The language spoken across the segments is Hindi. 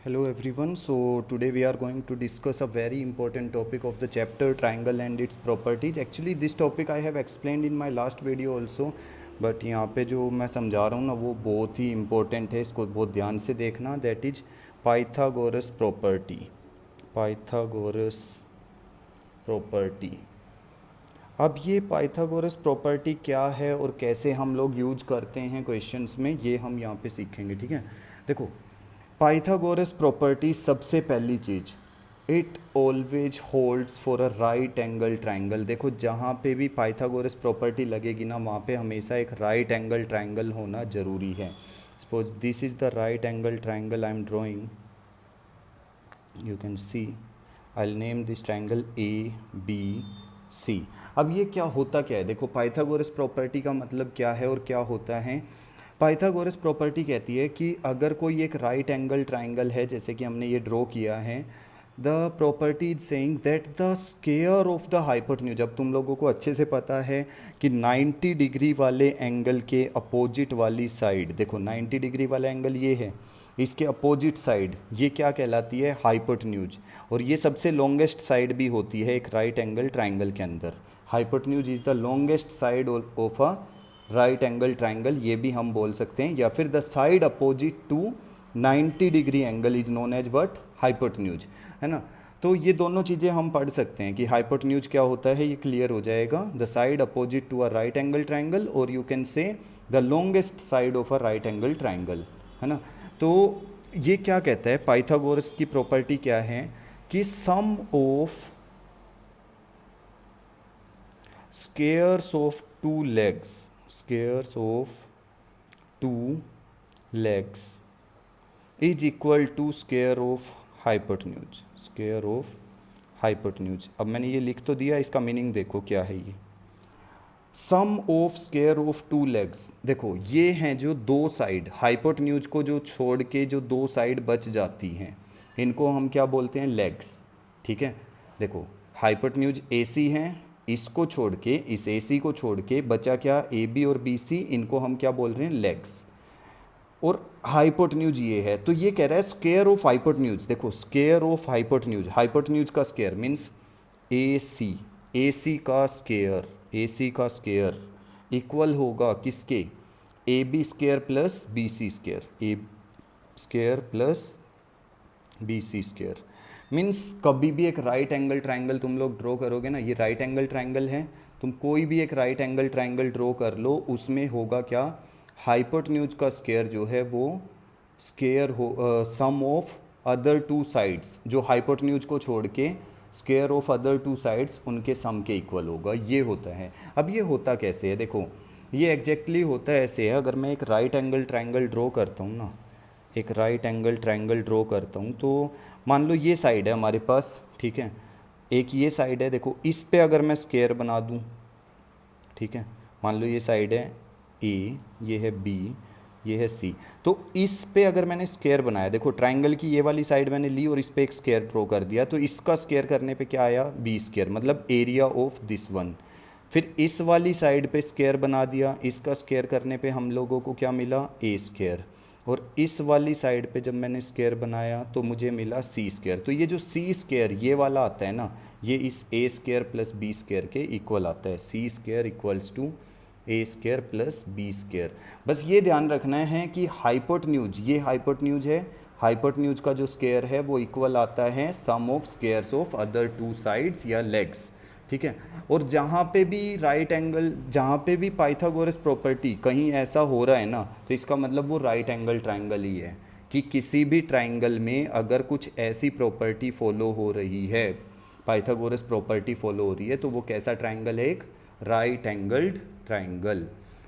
Hello everyone. So today we are going to discuss a very important topic of the chapter triangle and its properties. Actually this topic I have explained in my last video also, but यहाँ पे जो मैं समझा रहा हूँ ना वो बहुत ही important है, इसको बहुत ध्यान से देखना. That is Pythagoras property. Pythagoras property. अब ये पाइथागोरस प्रॉपर्टी क्या है और कैसे हम लोग यूज करते हैं क्वेश्चंस में, ये हम यहाँ पे सीखेंगे. ठीक है, देखो पाइथागोरस प्रॉपर्टी सबसे पहली चीज़, it always holds for a right angle triangle. देखो जहाँ पे भी पाइथागोरस प्रॉपर्टी लगेगी ना वहाँ पे हमेशा एक राइट एंगल ट्राइंगल होना ज़रूरी है. Suppose this is the right angle triangle I am drawing. You can see I will name this triangle A B C. अब ये क्या होता क्या है, देखो पाइथागोरस प्रॉपर्टी का मतलब क्या है और क्या होता है. पाइथागोरस प्रॉपर्टी कहती है कि अगर कोई एक राइट एंगल ट्राइंगल है, जैसे कि हमने ये ड्रॉ किया है, the property is saying that the square of the hypotenuse. अब तुम लोगों को अच्छे से पता है कि 90 डिग्री वाले एंगल के अपोजिट वाली साइड, देखो 90 डिग्री वाला एंगल ये है, इसके अपोजिट साइड ये क्या कहलाती है, हाइपोटेन्यूज. और ये सबसे लॉन्गेस्ट साइड भी होती है एक राइट एंगल ट्राइंगल के अंदर. Hypotenuse is the longest side of a right angle triangle, ये भी हम बोल सकते हैं. या फिर the side opposite to 90 degree angle is known as what, hypotenuse, है ना. तो ये दोनों चीज़ें हम पढ़ सकते हैं कि हाइपोटेन्यूज क्या होता है, ये क्लियर हो जाएगा. The side opposite to a right angle triangle, और you can say the longest side of a right angle triangle, है ना. तो ये क्या कहता है, पाइथागोरस की प्रॉपर्टी क्या है कि sum of squares of two legs, squares of two legs is equal to square of hypotenuse. Square of hypotenuse. अब मैंने ये लिख तो दिया, इसका मीनिंग देखो क्या है. ये sum of square of two legs, देखो ये हैं जो दो साइड, हाइपोटेन्यूज को जो छोड़ के जो दो साइड बच जाती हैं इनको हम क्या बोलते हैं, लेग्स. ठीक है, देखो हाइपोटेन्यूज ए सी हैं, इसको छोड़ के, इस ए सी को छोड़ के बचा क्या, ए बी और बी सी, इनको हम क्या बोल रहे हैं, लेग्स. और हाइपोटेन्यूज ये है, तो ये कह रहा है स्क्वायर ऑफ हाइपोटेन्यूज. देखो स्क्वायर ऑफ हाइपोटेन्यूज, हाइपोटेन्यूज का स्क्वायर मीन्स ए सी का स्क्वायर, ए सी का स्क्वायर इक्वल होगा किसके, A B square plus B C square, A square plus B C square. Means कभी भी एक राइट एंगल ट्राइंगल तुम लोग ड्रॉ करोगे ना, ये राइट एंगल ट्राइंगल है, तुम कोई भी एक राइट एंगल ट्राइंगल ड्रॉ कर लो, उसमें होगा क्या, हाइपोटेन्यूज का स्क्वायर जो है वो स्क्वायर हो सम ऑफ अदर टू साइड्स, जो हाइपोटेन्यूज को छोड़ के square of other two sides उनके सम के इक्वल होगा, ये होता है. अब ये होता कैसे है, देखो ये एग्जैक्टली होता है ऐसे है. अगर मैं एक राइट एंगल ट्राइंगल ड्रॉ करता हूँ ना, एक राइट एंगल ट्राइंगल ड्रॉ करता हूँ, तो मान लो ये साइड है हमारे पास, ठीक है, एक ये साइड है, देखो इस पे अगर मैं स्क्वायर बना दूँ, ठीक है, मान लो ये साइड है ए, ये है बी, ये है सी, तो इस पे अगर मैंने स्क्वायर बनाया, देखो ट्राइंगल की ये वाली साइड मैंने ली और इस पे एक स्क्वायर ड्रॉ कर दिया, तो इसका स्क्वायर करने पे क्या आया, बी स्क्वायर, मतलब एरिया ऑफ दिस वन. फिर इस वाली साइड पे स्क्वायर बना दिया, इसका स्क्वायर करने पे हम लोगों को क्या मिला, ए स्क्वायर. और इस वाली साइड पे जब मैंने स्क्वायर बनाया तो मुझे मिला सी स्क्वायर. तो ये जो सी स्क्वायर ये वाला आता है ना, ये इस a square plus b square के इक्वल आता है. C square equals to A square plus b square. बस ये ध्यान रखना है कि हाइपोटेन्यूज, ये हाइपोटेन्यूज है, हाइपोटेन्यूज का जो स्क्वायर है वो इक्वल आता है sum of squares of other two sides या लेग्स. ठीक है, और जहाँ पे भी राइट एंगल, जहाँ पे भी पाइथागोरस प्रॉपर्टी कहीं ऐसा हो रहा है ना, तो इसका मतलब वो राइट एंगल ट्राइंगल ही है. कि किसी भी ट्राइंगल में अगर कुछ ऐसी प्रॉपर्टी फॉलो हो रही है, पाइथागोरस प्रॉपर्टी फॉलो हो रही है, तो वो कैसा ट्राइंगल है, एक राइट एंगल्ड ट्राइंगल.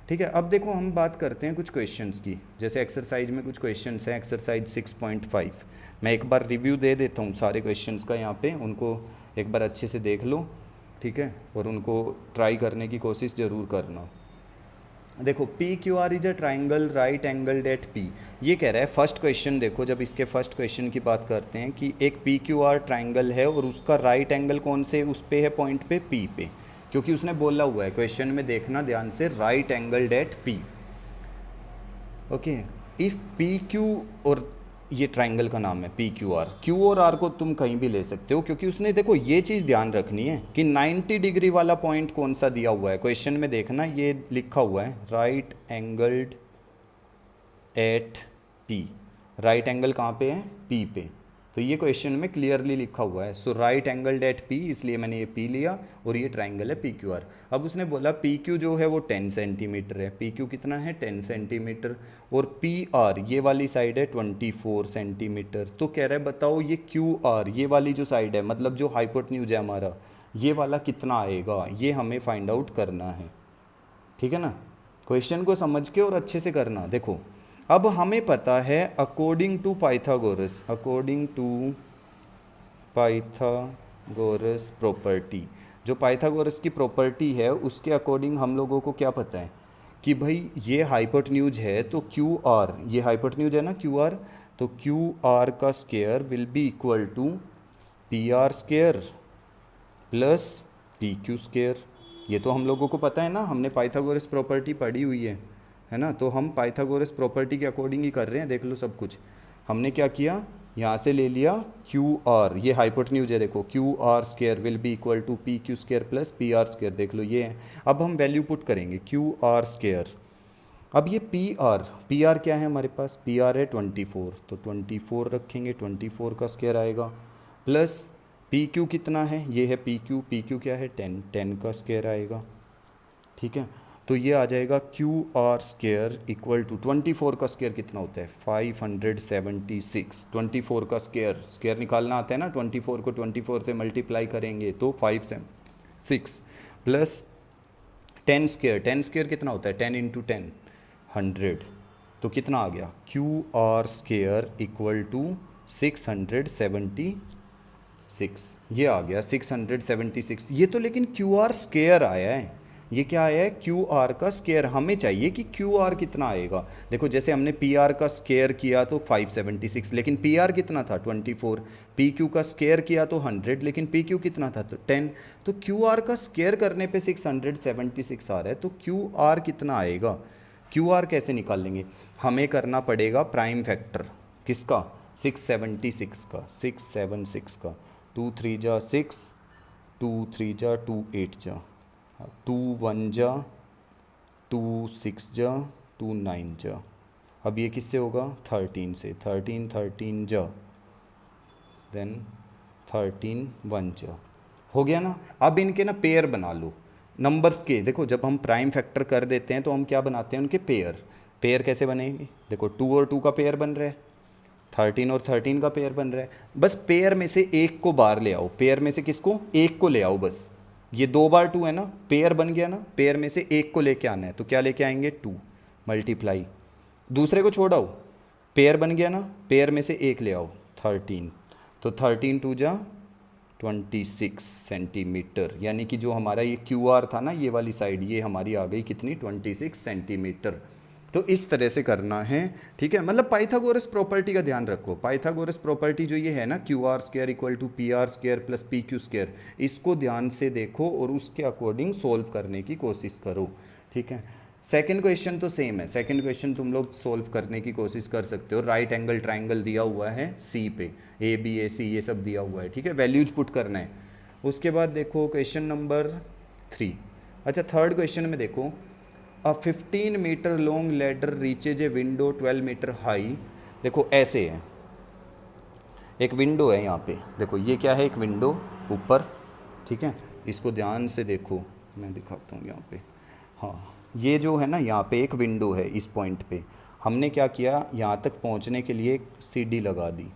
ठीक है, अब देखो हम बात करते हैं कुछ क्वेश्चंस की. जैसे एक्सरसाइज में कुछ क्वेश्चंस हैं, एक्सरसाइज 6.5. मैं एक बार रिव्यू दे देता हूँ सारे क्वेश्चंस का यहाँ पे, उनको एक बार अच्छे से देख लो. ठीक है, और उनको ट्राई करने की कोशिश ज़रूर करना. देखो P Q R is a triangle right angled at P. ये कह रहा है फर्स्ट क्वेश्चन, देखो जब इसके फर्स्ट क्वेश्चन की बात करते हैं कि एक पी क्यू आर ट्राइंगल है और उसका राइट एंगल कौन से उस पे है, पॉइंट पे पी पे, क्योंकि उसने बोला हुआ है क्वेश्चन में, देखना ध्यान से, right angled at P. Okay, if P Q और ये ट्राइंगल का नाम है पी क्यू आर। क्यू और आर को तुम कहीं भी ले सकते हो, क्योंकि उसने देखो ये चीज़ ध्यान रखनी है कि 90 डिग्री वाला पॉइंट कौन सा दिया हुआ है क्वेश्चन में। देखना ये लिखा हुआ है right angled at P. Right angle कहाँ पे है? पी पे। तो ये क्वेश्चन में क्लियरली लिखा हुआ है। सो राइट एंगल्ड एट पी, इसलिए मैंने ये पी लिया और ये ट्राइंगल है पी क्यू आर। अब उसने बोला पी क्यू जो है वो 10 सेंटीमीटर है। पी क्यू कितना है? 10 सेंटीमीटर। और पी आर ये वाली साइड है 24 सेंटीमीटर। तो कह रहा है बताओ ये क्यू आर ये वाली जो साइड है, मतलब जो हाइपोटेन्यूज है हमारा, ये वाला कितना आएगा, ये हमें फाइंड आउट करना है। ठीक है ना? क्वेश्चन को समझ के और अच्छे से करना। देखो अब हमें पता है according to Pythagoras, according to Pythagoras property, जो पाइथागोरस की प्रॉपर्टी है उसके अकॉर्डिंग हम लोगों को क्या पता है कि भाई ये हाइपोटेन्यूज है तो क्यू आर, ये हाइपोटेन्यूज है ना क्यू आर, तो क्यू आर का square will be equal to P R square plus P Q square. ये तो हम लोगों को पता है ना, हमने पाइथागोरस प्रॉपर्टी पढ़ी हुई है ना? तो हम पाइथागोरस प्रॉपर्टी के अकॉर्डिंग ही कर रहे हैं। देख लो सब कुछ हमने क्या किया, यहाँ से ले लिया क्यू आर, ये हाइपोटेन्यूज है देखो, Q R square will be equal to P Q square plus P R square. देख लो ये है। अब हम वैल्यू पुट करेंगे क्यू आर स्क्वायर। अब ये पी आर क्या है हमारे पास? पी आर है 24, तो 24 रखेंगे, 24 का स्क्वायर आएगा प्लस पी क्यू कितना है? ये है पी क्यू क्या है? 10, 10 का स्क्वायर आएगा। ठीक है, तो ये आ जाएगा Q R square equal to 24 का स्क्वायर कितना होता है? 576। 24 का स्क्वायर, स्क्वायर निकालना आता है ना, 24 को 24 से मल्टीप्लाई करेंगे तो 576 प्लस 10 स्क्वायर, 10 स्क्वायर कितना होता है? 10 इंटू 10 100। तो कितना आ गया? Q R square equal to 676। ये आ गया 676। ये तो लेकिन क्यू आर स्क्वायर आया है, ये क्या आया है? क्यू आर का स्क्वायर। हमें चाहिए कि क्यू आर कितना आएगा। देखो जैसे हमने पी आर का स्क्वायर किया तो 576, लेकिन पी आर कितना था? 24। पी क्यू का स्क्वायर किया तो 100, लेकिन पी क्यू कितना था? तो 10। तो क्यू आर का स्क्वायर करने पे 676 आ रहा है, तो क्यू आर कितना आएगा? क्यू आर कैसे निकाल लेंगे? हमें करना पड़ेगा प्राइम फैक्टर। किसका? 676 का, 676 का। 2 3 जा 6, 2 3 जा 2 8 जा, 2 1 जा 2 6 जा 2 9 जा। अब ये किससे होगा? 13 से। 13 13 जा, देन 13 1 जा। हो गया ना? अब इनके ना पेयर बना लो नंबर्स के। देखो जब हम प्राइम फैक्टर कर देते हैं तो हम क्या बनाते हैं? उनके पेयर। पेयर कैसे बनेंगे? देखो 2 और 2 का पेयर बन रहा है, 13 और 13 का पेयर बन रहा है। बस पेयर में से एक को बाहर ले आओ। पेयर में से किसको? एक को ले आओ बस। ये 2 बार 2 है ना, पेयर बन गया ना। पेयर में से एक को लेके आना है, तो क्या लेके आएंगे? 2 मल्टीप्लाई, दूसरे को छोड़ आओ, पेयर बन गया ना। पेयर में से एक ले आओ 13, तो 13 2 जा 26 सेंटीमीटर। यानी कि जो हमारा ये क्यू आर था ना, ये वाली साइड, ये हमारी आ गई कितनी? 26 सेंटीमीटर। तो इस तरह से करना है। ठीक है, मतलब पाइथागोरस प्रॉपर्टी का ध्यान रखो। पाइथागोरस प्रॉपर्टी जो ये है ना, Q R square equal to P R square plus P Q square, इसको ध्यान से देखो और उसके अकॉर्डिंग सोल्व करने की कोशिश करो। ठीक है, सेकंड क्वेश्चन तो सेम है। सेकंड क्वेश्चन तुम लोग सोल्व करने की कोशिश कर सकते हो। राइट एंगल ट्राइंगल दिया हुआ है सी पे, ए बी ए सी ये सब दिया हुआ है। ठीक है, वैल्यूज पुट करना है। उसके बाद देखो क्वेश्चन नंबर 3। अच्छा, थर्ड क्वेश्चन में देखो, a 15 meter long ladder reaches a window 12 meter high. देखो ऐसे है, एक विंडो है यहाँ पे। देखो ये क्या है? एक विंडो ऊपर। ठीक है, इसको ध्यान से देखो, मैं दिखाता हूँ यहाँ पे। हाँ, ये जो है ना, यहाँ पे एक विंडो है। इस पॉइंट पे हमने क्या किया? यहाँ तक पहुँचने के लिए एक सीढ़ी लगा दी।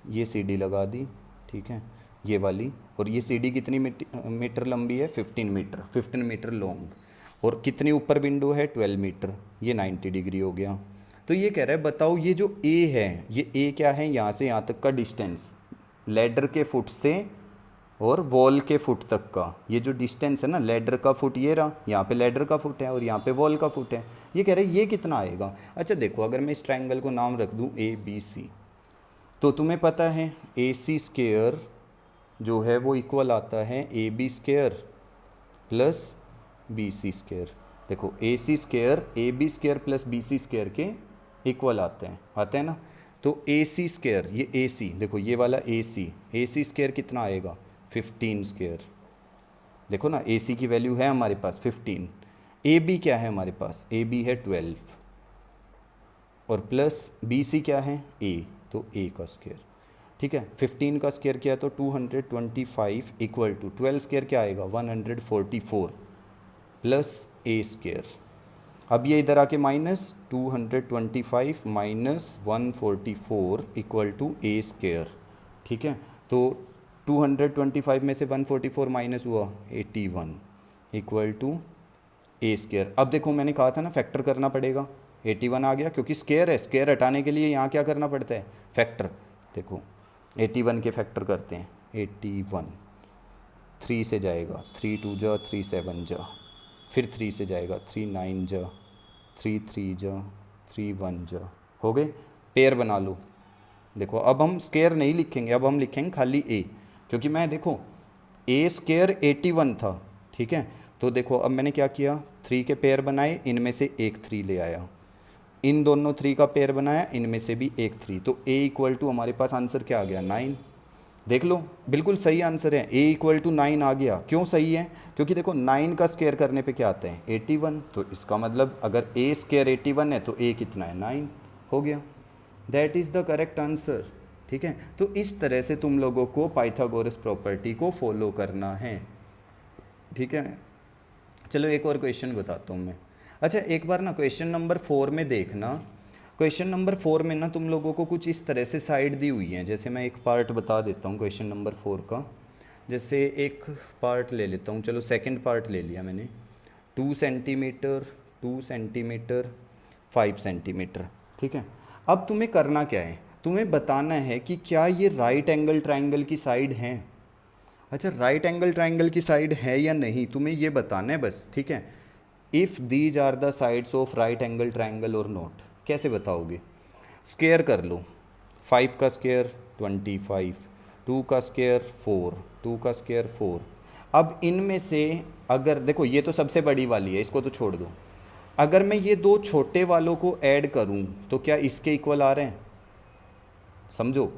ये सीढ़ी लगा दी, ठीक है, ये वाली। और ये सीढ़ी कितनी मीटर लंबी है? 15 मीटर, 15 मीटर लॉन्ग। और कितनी ऊपर विंडो है? 12 मीटर। ये 90 डिग्री हो गया। तो ये कह रहा है बताओ ये जो ए है, ये ए क्या है? यहाँ से यहाँ तक का डिस्टेंस, लैडर के फुट से और वॉल के फुट तक का ये जो डिस्टेंस है ना, लैडर का फुट ये रहा, यहाँ पे लैडर का फुट है और यहाँ पे वॉल का फुट है। ये कह रहे हैं ये कितना आएगा? अच्छा देखो, अगर मैं इस ट्रायंगल को नाम रख दूँ ए बी सी, तो तुम्हें पता है ए सी स्क्वायर जो है वो इक्वल आता है a B square plus B C square. देखो a c square a B square plus B C square के इक्वल आते हैं ना। तो ए सी स्क्वायर, ये ए सी देखो, ये वाला ए सी स्क्वायर कितना आएगा 15 स्क्वायर। देखो ना, ए सी की वैल्यू है हमारे पास 15। ए बी क्या है हमारे पास, ए बी है 12 और प्लस बी सी क्या है ए, तो ए का स्क्वायर। ठीक है, 15 का स्क्वायर क्या है तो 225 इक्वल टू 12 स्क्वायर क्या आएगा 144 प्लस ए स्क्वायर। अब ये इधर आके minus 225 minus 144 equal to A square. ठीक है, तो 225 में से 144 माइनस हुआ 81 इक्वल टू ए स्क्वायर। अब देखो मैंने कहा था ना फैक्टर करना पड़ेगा, 81 आ गया क्योंकि स्क्वायर है, स्क्वायर हटाने के लिए यहाँ क्या करना पड़ता है फैक्टर। देखो 81 के फैक्टर करते हैं, 81 3 से जाएगा 3 2 जा 3 7 जा, फिर 3 से जाएगा 3 9 जा 3 3 जा 3 1 जा, हो गए। पेयर बना लो। देखो अब हम स्क्वायर नहीं लिखेंगे, अब हम लिखेंगे खाली ए, क्योंकि मैं देखो ए स्क्वायर 81 था। ठीक है, तो देखो अब मैंने क्या किया 3 के पेयर बनाए, इनमें से एक 3 ले आया, इन दोनों 3 का पेयर बनाया, इनमें से भी एक 3, तो ए इक्वल टू हमारे पास आंसर क्या आ गया 9। देख लो बिल्कुल सही आंसर है, ए इक्वल टू 9 आ गया। क्यों सही है, क्योंकि देखो 9 का स्क्वायर करने पे क्या आता है 81, तो इसका मतलब अगर ए स्क्वायर 81 है तो ए कितना है 9, हो गया। That is the correct answer. ठीक है, तो इस तरह से तुम लोगों को पाइथागोरस प्रॉपर्टी को फॉलो करना है। ठीक है, चलो एक और क्वेश्चन बताता हूँ मैं। अच्छा एक बार ना क्वेश्चन नंबर 4 में देखना, क्वेश्चन नंबर 4 में ना तुम लोगों को कुछ इस तरह से साइड दी हुई है। जैसे मैं एक पार्ट बता देता हूँ क्वेश्चन नंबर 4 का, जैसे एक पार्ट ले लेता हूँ, चलो सेकंड पार्ट ले लिया मैंने, 2 सेंटीमीटर 2 सेंटीमीटर 5 सेंटीमीटर। ठीक है, अब तुम्हें करना क्या है, तुम्हें बताना है कि क्या ये राइट एंगल ट्राइंगल की साइड है। अच्छा राइट एंगल ट्राइंगल की साइड है या नहीं, तुम्हें ये बताना है बस। ठीक है, if these are the sides of right angle triangle और नॉट, कैसे बताओगे, स्क्वायर कर लो, 5 का स्क्वायर 25, 2 का स्क्वायर 4, 2 का स्क्वायर 4। अब इनमें से अगर देखो ये तो सबसे बड़ी वाली है, इसको तो छोड़ दो, अगर मैं ये दो छोटे वालों को ऐड करूं तो क्या इसके इक्वल आ रहे हैं, समझो।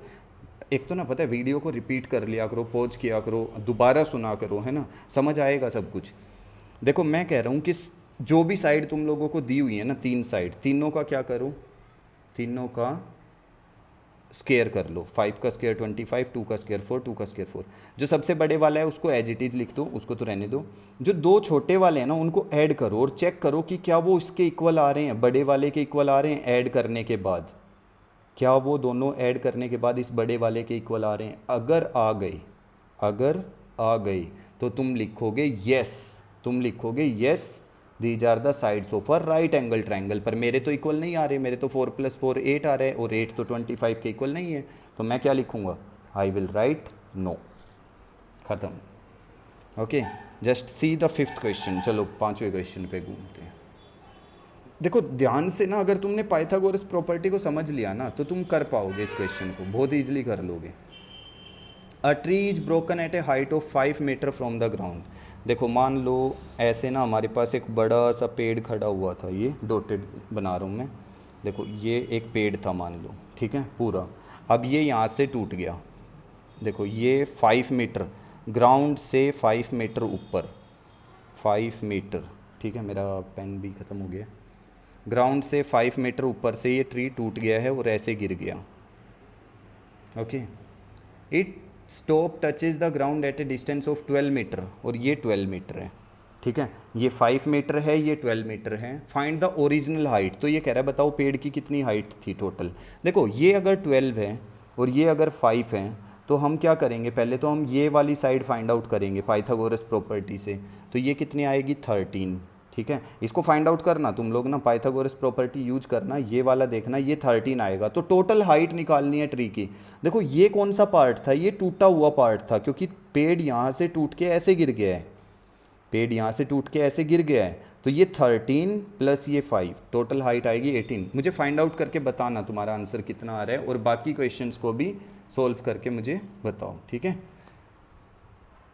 एक तो ना पता है वीडियो को रिपीट कर लिया करो, पॉज किया करो, दोबारा सुना करो, है ना, समझ आएगा सब कुछ। देखो मैं कह रहा हूँ कि जो भी साइड तुम लोगों को दी हुई है ना, 3 साइड, तीनों का क्या करो, तीनों का स्क्वायर कर लो, 5 का स्क्वायर 25, 2 का स्क्वायर 4, 2 का स्क्वायर 4। जो सबसे बड़े वाला है उसको एज इट इज लिख दो, उसको तो रहने दो। जो दो छोटे वाले हैं ना उनको ऐड करो और चेक करो कि क्या वो इसके इक्वल आ रहे हैं, बड़े वाले के इक्वल आ रहे हैं ऐड करने के बाद, क्या वो दोनों ऐड करने के बाद इस बड़े वाले के इक्वल आ रहे हैं। अगर आ गई तो तुम लिखोगे यस, तुम लिखोगे yes these are the sides of a right angle triangle. पर मेरे तो इक्वल नहीं आ रहे, मेरे तो 4 + 4 8 आ रहे हैं और 8 तो 25 के इक्वल नहीं है, तो मैं क्या लिखूंगा, आई विल राइट नो, ख़त्म। Okay, just see the 5th question. चलो 5वें क्वेश्चन पे घूमते हैं। देखो ध्यान से ना, अगर तुमने पाइथागोरस प्रॉपर्टी को समझ लिया ना तो तुम कर पाओगे इस क्वेश्चन को, बहुत ईजिली कर लोगे। A tree is broken at a height of 5 meter from the ground. देखो मान लो ऐसे ना हमारे पास एक बड़ा सा पेड़ खड़ा हुआ था, ये डॉटेड बना रहा हूँ मैं, देखो ये एक पेड़ था मान लो, ठीक है पूरा। अब ये यहाँ से टूट गया, देखो ये 5 मीटर ग्राउंड से 5 मीटर ऊपर, 5 मीटर, ठीक है मेरा पेन भी ख़त्म हो गया, ग्राउंड से 5 मीटर ऊपर से ये ट्री टूट गया है और ऐसे गिर गया। Okay, it stop touches the ground at a distance of 12 meter, और ये 12 मीटर है, ठीक है, ये 5 मीटर है, ये 12 मीटर है। फाइंड द ओरिजिनल हाइट, तो ये कह रहा है बताओ पेड़ की कितनी हाइट थी टोटल। देखो ये अगर 12 है और ये अगर 5 है तो हम क्या करेंगे, पहले तो हम ये वाली साइड फाइंड आउट करेंगे पाइथागोरस प्रॉपर्टी से, तो ये कितनी आएगी 13, ठीक है। इसको फाइंड आउट करना तुम लोग ना, पाइथागोरस प्रॉपर्टी यूज करना, ये वाला देखना, ये 13 आएगा। तो टोटल हाइट निकालनी है ट्री की। देखो ये कौन सा पार्ट था, ये टूटा हुआ पार्ट था, क्योंकि पेड़ यहाँ से टूट के ऐसे गिर गया है, पेड़ यहाँ से टूट के ऐसे गिर गया है, तो ये 13 प्लस ये 5, टोटल हाइट आएगी 18। मुझे फाइंड आउट करके बताना तुम्हारा आंसर कितना आ रहा है, और बाकी क्वेश्चंस को भी सोल्व करके मुझे बताओ, ठीक है।